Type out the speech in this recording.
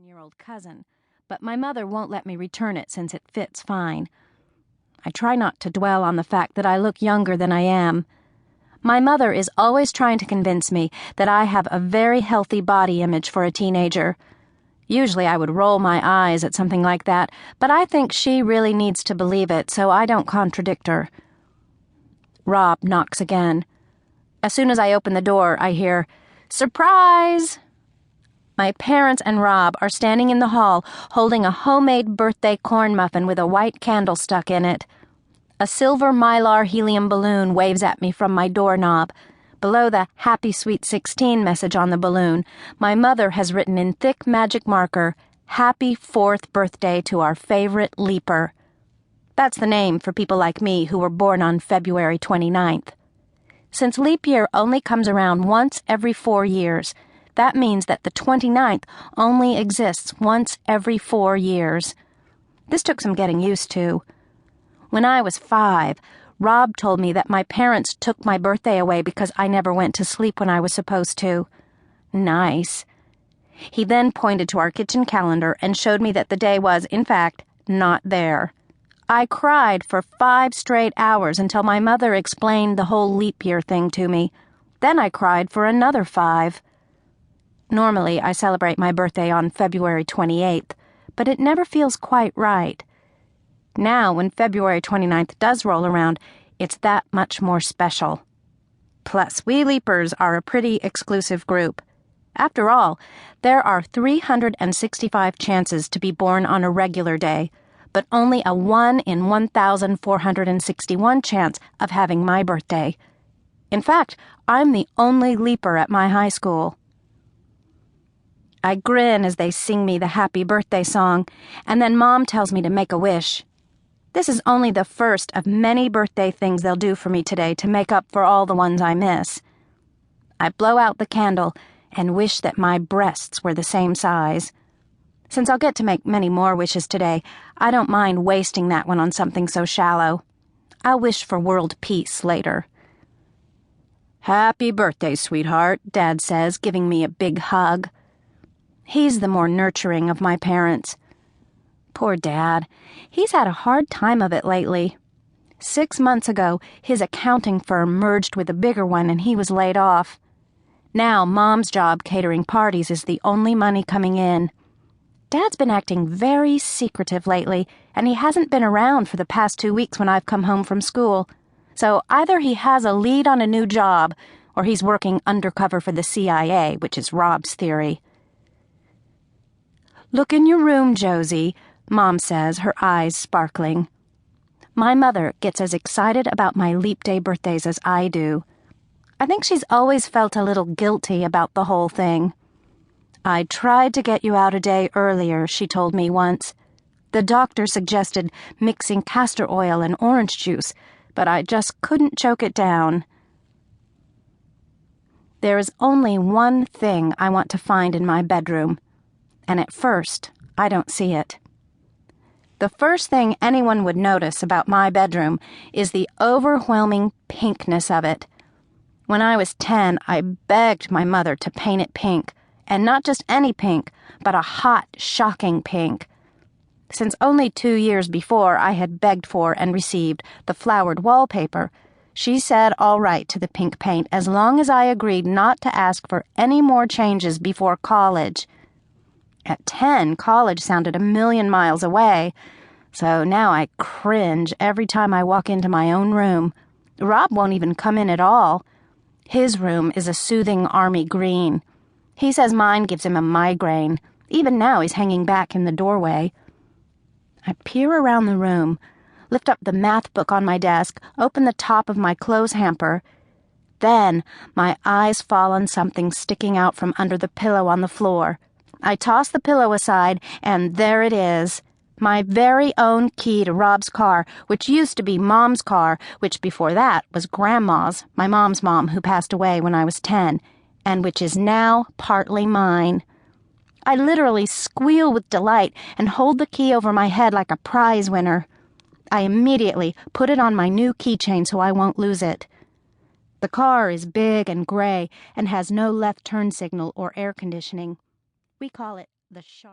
10-year-old cousin, but my mother won't let me return it since it fits fine. I try not to dwell on the fact that I look younger than I am. My mother is always trying to convince me that I have a very healthy body image for a teenager. Usually I would roll my eyes at something like that, but I think she really needs to believe it, so I don't contradict her. Rob knocks again. As soon as I open the door, I hear, "Surprise!" My parents and Rob are standing in the hall holding a homemade birthday corn muffin with a white candle stuck in it. A silver Mylar helium balloon waves at me from my doorknob. Below the Happy Sweet 16 message on the balloon, my mother has written in thick magic marker, "Happy 4th birthday to our favorite leaper." That's the name for people like me who were born on February 29th. Since leap year only comes around once every 4 years, that means that the 29th only exists once every 4 years. This took some getting used to. When I was 5, Rob told me that my parents took my birthday away because I never went to sleep when I was supposed to. Nice. He then pointed to our kitchen calendar and showed me that the day was, in fact, not there. I cried for 5 straight hours until my mother explained the whole leap year thing to me. Then I cried for another 5. Normally, I celebrate my birthday on February 28th, but it never feels quite right. Now, when February 29th does roll around, it's that much more special. Plus, we leapers are a pretty exclusive group. After all, there are 365 chances to be born on a regular day, but only a 1 in 1,461 chance of having my birthday. In fact, I'm the only leaper at my high school. I grin as they sing me the happy birthday song, and then Mom tells me to make a wish. This is only the first of many birthday things they'll do for me today to make up for all the ones I miss. I blow out the candle and wish that my breasts were the same size. Since I'll get to make many more wishes today, I don't mind wasting that one on something so shallow. I'll wish for world peace later. "Happy birthday, sweetheart," Dad says, giving me a big hug. He's the more nurturing of my parents. Poor Dad. He's had a hard time of it lately. 6 months ago, his accounting firm merged with a bigger one and he was laid off. Now, Mom's job catering parties is the only money coming in. Dad's been acting very secretive lately, and he hasn't been around for the past 2 weeks when I've come home from school. So either he has a lead on a new job, or he's working undercover for the CIA, which is Rob's theory. "Look in your room, Josie," Mom says, her eyes sparkling. My mother gets as excited about my leap day birthdays as I do. I think she's always felt a little guilty about the whole thing. "I tried to get you out a day earlier," she told me once. "The doctor suggested mixing castor oil and orange juice, but I just couldn't choke it down." There is only one thing I want to find in my bedroom, and at first, I don't see it. The first thing anyone would notice about my bedroom is the overwhelming pinkness of it. When I was 10, I begged my mother to paint it pink, and not just any pink, but a hot, shocking pink. Since only 2 years before I had begged for and received the flowered wallpaper, she said all right to the pink paint as long as I agreed not to ask for any more changes before college. At 10, college sounded a million miles away, so now I cringe every time I walk into my own room. Rob won't even come in at all. His room is a soothing army green. He says mine gives him a migraine. Even now he's hanging back in the doorway. I peer around the room, lift up the math book on my desk, open the top of my clothes hamper. Then my eyes fall on something sticking out from under the pillow on the floor. I toss the pillow aside, and there it is. My very own key to Rob's car, which used to be Mom's car, which before that was Grandma's, my mom's mom, who passed away when I was 10, and which is now partly mine. I literally squeal with delight and hold the key over my head like a prize winner. I immediately put it on my new keychain so I won't lose it. The car is big and gray and has no left turn signal or air conditioning. We call it the Shark.